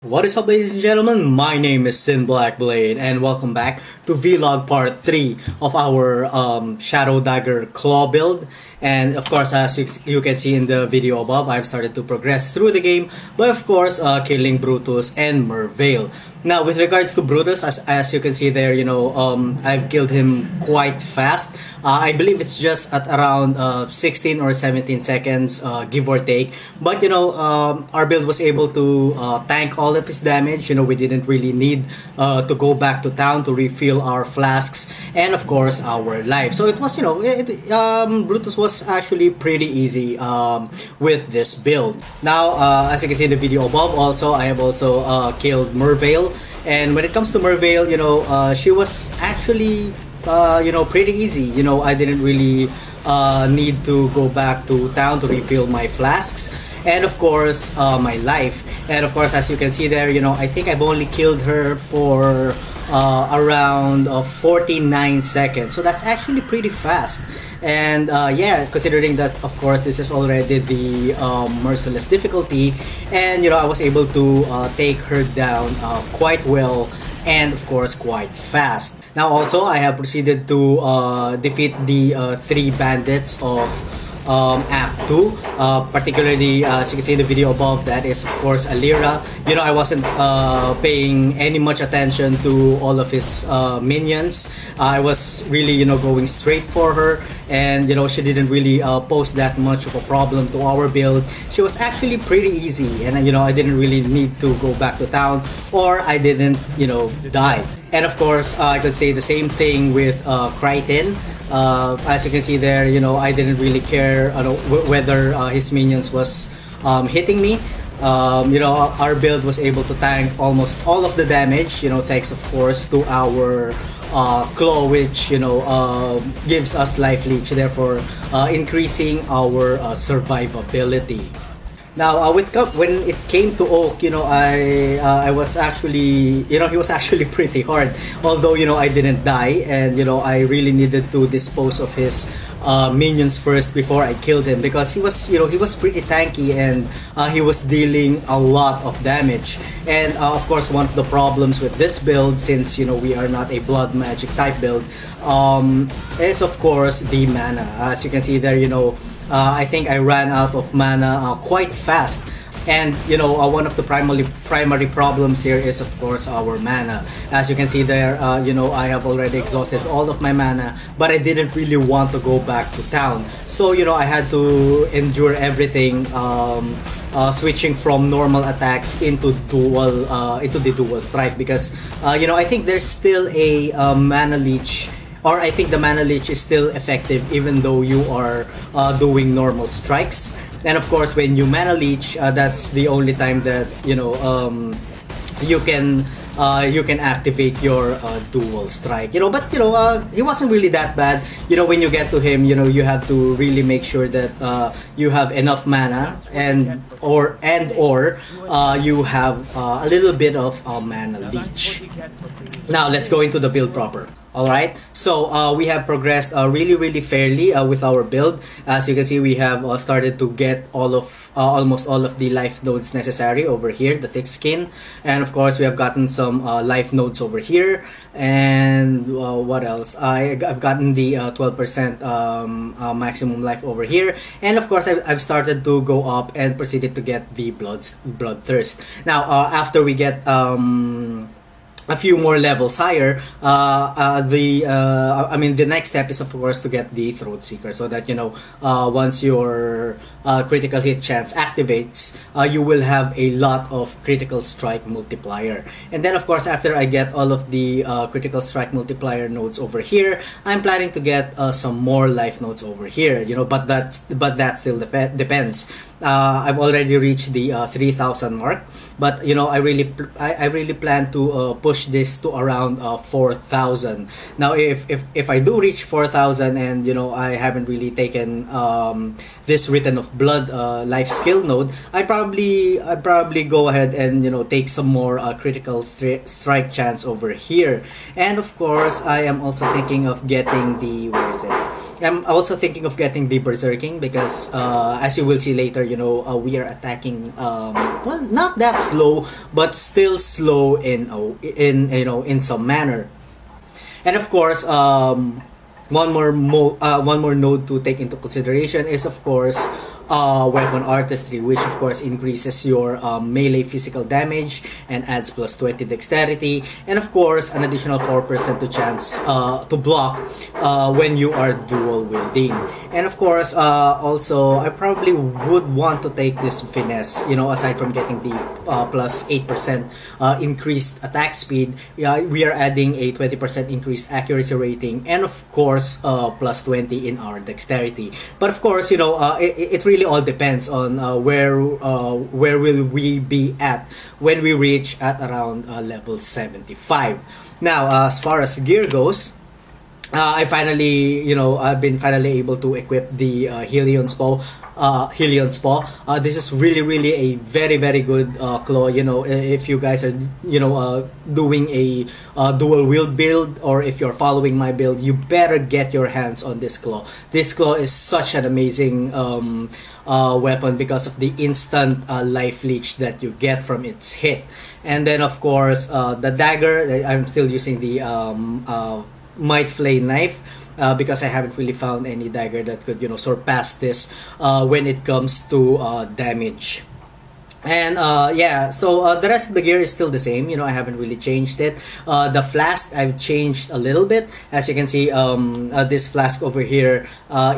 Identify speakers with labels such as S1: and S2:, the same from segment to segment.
S1: What is up, ladies and gentlemen? My name is Sin Blackblade, and welcome back to Vlog Part 3 of our Shadow Dagger Claw build. And of course, as you can see in the video above, I've started to progress through the game by, of course, killing Brutus and Merveil. Now, with regards to Brutus, as you can see there, I've killed him quite fast. I believe it's just at around 16 or 17 seconds, give or take. But, our build was able to tank all of his damage. We didn't really need to go back to town to refill our flasks and, of course, our life. So it was, Brutus was actually pretty easy with this build. Now, as you can see in the video above, also, I have also killed Merveil. And when it comes to Merveil, she was actually, pretty easy. I didn't really need to go back to town to refill my flasks. And of course, my life. And of course, as you can see there, I think I've only killed her for around 49 seconds. So that's actually pretty fast. And yeah, considering that, of course, this is already the merciless difficulty, and I was able to take her down quite well, and of course quite fast. Now also, I have proceeded to defeat the 3 bandits of Act 2, particularly as you can see in the video above, that is of course Alira. I wasn't paying any much attention to all of his minions. I was really going straight for her, and she didn't really pose that much of a problem to our build. She was actually pretty easy, and I didn't really need to go back to town, or I didn't die. And of course, I could say the same thing with Crichton. As you can see there, I didn't really care whether his minions was hitting me. Our build was able to tank almost all of the damage, thanks of course to our claw, which gives us life leech, therefore increasing our survivability. Now, when it came to Oak, I was actually, he was actually pretty hard. Although, I didn't die, and I really needed to dispose of his minions first before I killed him, because he was, he was pretty tanky, and he was dealing a lot of damage. And of course, one of the problems with this build, since we are not a blood magic type build, is of course the mana. As you can see there, I think I ran out of mana quite fast. And one of the primary problems here is of course our mana. As you can see there, I have already exhausted all of my mana, but I didn't really want to go back to town. So I had to endure everything, switching from normal attacks into the dual strike, because I think there's still a mana leech. Or I think the mana leech is still effective even though you are doing normal strikes. And of course, when you mana leech, that's the only time that you can activate your dual strike. But he wasn't really that bad. When you get to him, you have to really make sure that you have enough mana, or you have a little bit of mana leech. Now let's go into the build proper. Alright, so we have progressed really fairly with our build. As you can see, we have started to get almost all of the life nodes necessary over here, the thick skin. And of course, we have gotten some life nodes over here. And what else? I've gotten the 12% maximum life over here. And of course, I've started to go up and proceeded to get the bloodthirst. Now, after we get a few more levels higher, the next step is of course to get the Throat Seeker, so that once your critical hit chance activates, you will have a lot of critical strike multiplier. And then of course, after I get all of the critical strike multiplier nodes over here, I'm planning to get some more life nodes over here. But that still depends. I've already reached the 3,000 mark, but I really plan to push this to around 4,000. Now, if I do reach 4,000 and I haven't really taken this Written of Blood life skill node, I'd probably go ahead and take some more critical strike chance over here. And of course, I am also thinking of getting the, where is it? I'm also thinking of getting the berserking because, as you will see later, we are attacking. Well, not that slow, but still slow in some manner. And of course, one more node to take into consideration is of course weapon artistry, which of course increases your melee physical damage and adds plus 20 dexterity, and of course an additional 4% to chance to block when you are dual wielding. And of course also I probably would want to take this finesse, aside from getting the plus 8% increased attack speed. We are adding a 20% increased accuracy rating, and of course plus 20 in our dexterity. But of course, it really all depends on where will we be at when we reach at around level 75. Now, as far as gear goes, I've been finally able to equip the Helion Spa. This is really a very good claw. If you guys are doing a dual wield build, or if you're following my build, you better get your hands on this claw. This claw is such an amazing weapon because of the instant life leech that you get from its hit. And then of course the dagger, I'm still using the might flay knife because I haven't really found any dagger that could surpass this when it comes to damage. And so the rest of the gear is still the same. I haven't really changed it. The flask I've changed a little bit. As you can see, this flask over here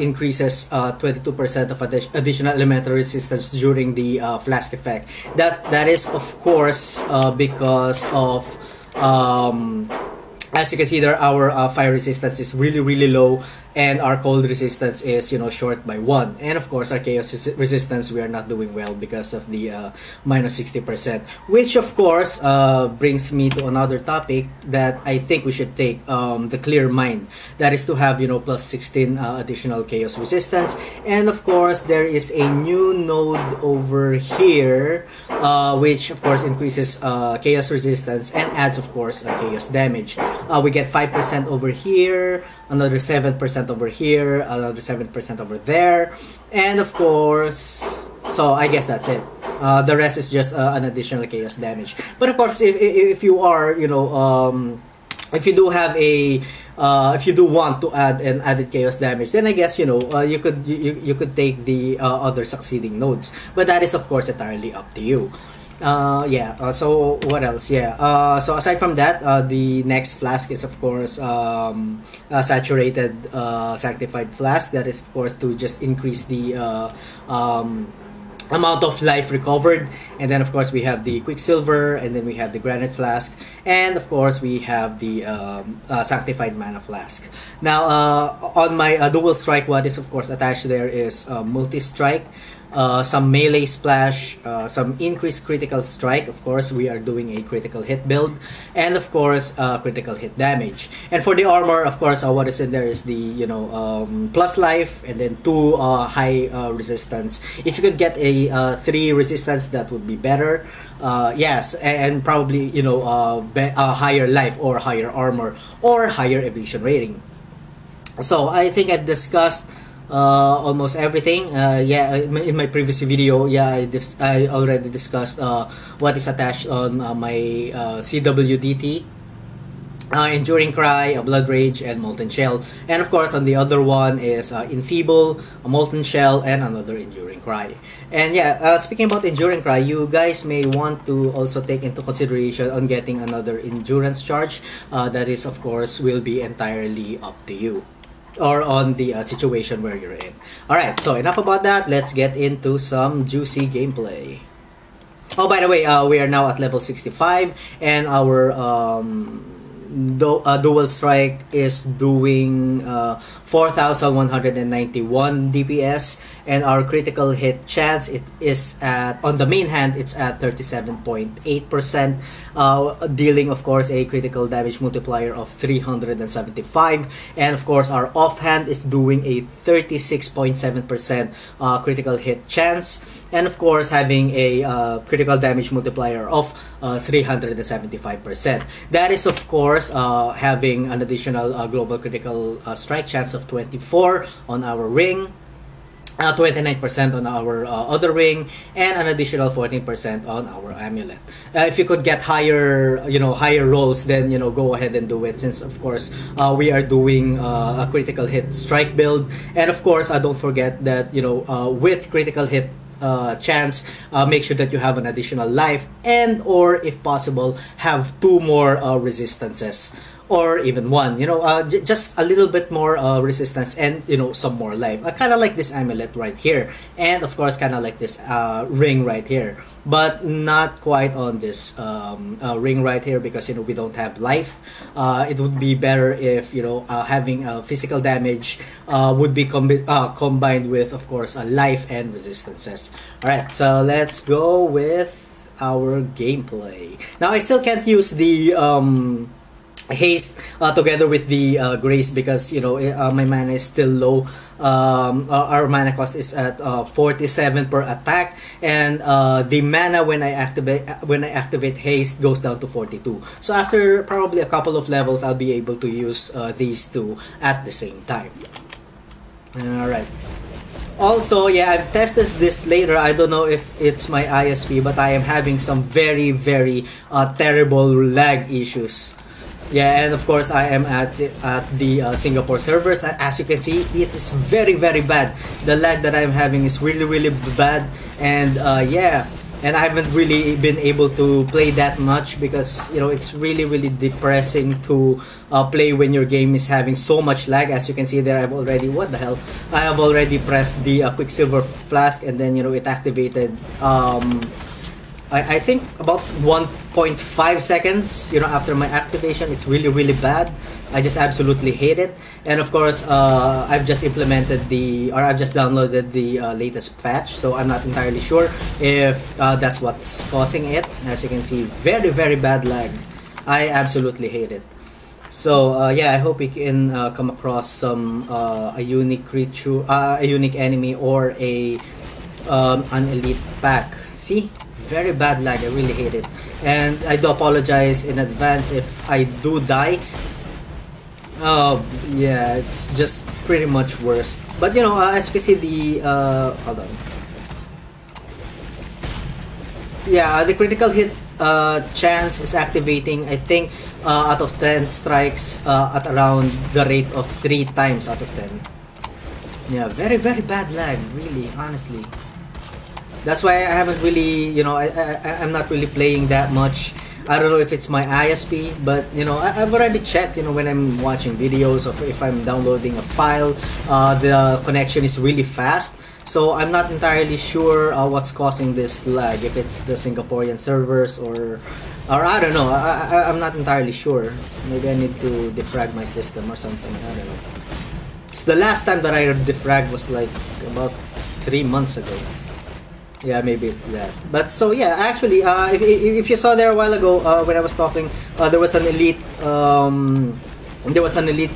S1: increases 22% of additional elemental resistance during the flask effect. That is of course because of as you can see there, our fire resistance is really low, and our cold resistance is short by 1. And of course our chaos resistance, we are not doing well because of the minus 60%, which of course brings me to another topic that I think we should take, the clear mind. That is to have plus 16 additional chaos resistance. And of course there is a new node over here which of course increases chaos resistance and adds of course chaos damage. We get 5% over here, another 7% over here, another 7% over there, and of course, so I guess that's it. The rest is just an additional chaos damage. But of course, if you are, if you do have a if you do want to add an added chaos damage, then I guess you could take the other succeeding nodes. But that is of course entirely up to you. So what else? So aside from that, the next flask is of course saturated sanctified flask. That is of course to just increase the amount of life recovered. And then of course we have the quicksilver, and then we have the granite flask, and of course we have the sanctified mana flask. Now on my dual strike, what is of course attached there is multi-strike, some melee splash, some increased critical strike. Of course we are doing a critical hit build, and of course critical hit damage. And for the armor, of course what is in there is the plus life, and then 2 high resistance. If you could get a 3 resistance, that would be better. Yes, and probably higher life, or higher armor, or higher evasion rating. So I think I've discussed almost everything. In my previous video, I already discussed what is attached on my CWDT, Enduring Cry, Blood Rage, and Molten Shell. And of course on the other one is Enfeeble, a Molten Shell, and another Enduring Cry. And speaking about Enduring Cry, you guys may want to also take into consideration on getting another endurance charge. That is of course will be entirely up to you, or on the situation where you're in. Alright, so enough about that. Let's get into some juicy gameplay. Oh, by the way, we are now at level 65, and our dual strike is doing 4,191 DPS, and our critical hit chance, it is at, on the main hand, it's at 37.8%, dealing of course a critical damage multiplier of 375, and of course our offhand is doing a 36.7% critical hit chance, and of course having a critical damage multiplier of 375%. That is of course having an additional global critical strike chance of 24 on our ring, 29% on our other ring, and an additional 14% on our amulet. If you could get higher, higher rolls, then go ahead and do it. Since of course we are doing a critical hit strike build, and of course don't forget that with critical hit chance, make sure that you have an additional life, and or if possible have 2 more resistances, or even 1, just a little bit more resistance, and some more life. I kind of like this amulet right here, and of course kind of like this ring right here, but not quite on this ring right here, because we don't have life. It would be better if having physical damage would be combined with of course life and resistances. Alright, so let's go with our gameplay. Now I still can't use the haste together with the grace, because my mana is still low. Our mana cost is at 47 per attack, and the mana when I activate haste goes down to 42. So after probably a couple of levels, I'll be able to use these two at the same time. Alright. Also, yeah, I've tested this later. I don't know if it's my ISP, but I am having some very terrible lag issues. Yeah, and of course I am at the Singapore servers. As you can see, it is very bad. The lag that I'm having is really bad, and yeah, and I haven't really been able to play that much, because it's really depressing to play when your game is having so much lag. As you can see there, I have already pressed the Quicksilver Flask, and then it activated I think about 1.5 seconds after my activation. It's really bad. I just absolutely hate it. And of course I've just implemented I've just downloaded the latest patch, so I'm not entirely sure if that's what's causing it. As you can see, very bad lag. I absolutely hate it. So yeah, I hope we can come across some a unique creature, a unique enemy, or an elite pack. See? Very bad lag. I really hate it, and I do apologize in advance if I do die. Yeah, it's just pretty much worse. But as you can see, the hold on. Yeah, the critical hit chance is activating, I think, out of 10 strikes at around the rate of 3 times out of 10. Yeah, very bad lag, really, honestly. That's why I haven't really, I'm not really playing that much. I don't know if it's my ISP, but I've already checked, when I'm watching videos, or if I'm downloading a file, the connection is really fast. So I'm not entirely sure what's causing this lag, if it's the Singaporean servers or I don't know. I'm not entirely sure. Maybe I need to defrag my system or something. I don't know. Because the last time that I defragged was like about 3 months ago. Yeah, maybe it's that. But so yeah, actually, if you saw there a while ago when I was talking, there was an elite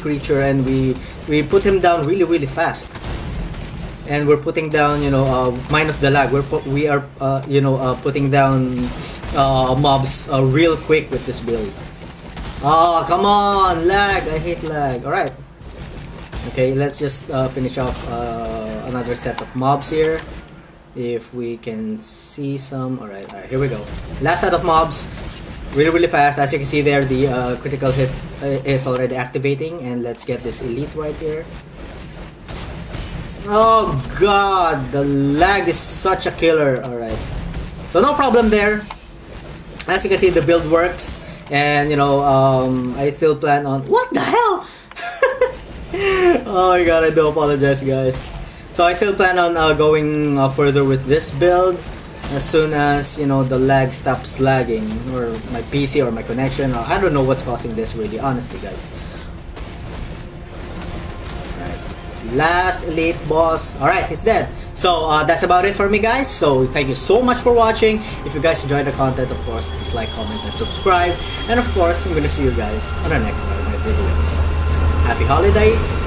S1: creature, and we put him down really fast. And we're putting down, minus the lag, we are putting down mobs real quick with this build. Oh, come on, lag! I hate lag. All right. Okay, let's just finish off another set of mobs here. If we can see some. Alright, here we go. Last set of mobs, really fast. As you can see there, the critical hit is already activating, and let's get this elite right here. Oh god, the lag is such a killer. Alright, so no problem there. As you can see, the build works, and I still plan on. What the hell? Oh my god, I do apologize, guys. So I still plan on going further with this build as soon as the lag stops lagging, or my PC or my connection. I don't know what's causing this, really, honestly, guys. Alright, last elite boss. Alright, he's dead. So that's about it for me, guys. So thank you so much for watching. If you guys enjoyed the content, of course, please like, comment, and subscribe. And of course, I'm gonna see you guys on our next video episode. Happy holidays!